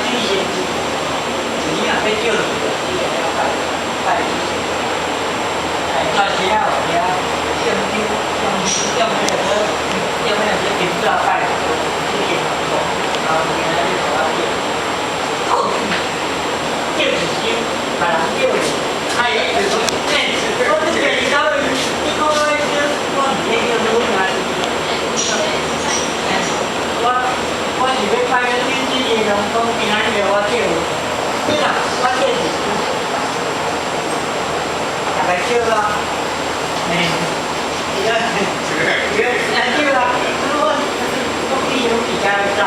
注意些，你若要叫你的，你也要拜。到时候也用那个名字啊拜，这些然后原来就搞到这，叫几句，把人叫起，还有一种面子，我这个你到底你讲那个我唔听叫你讲。我是要拜个天子爷娘，讲平安夜我叫，对啦，我叫是，大概叫啦，叫啦，我比较早，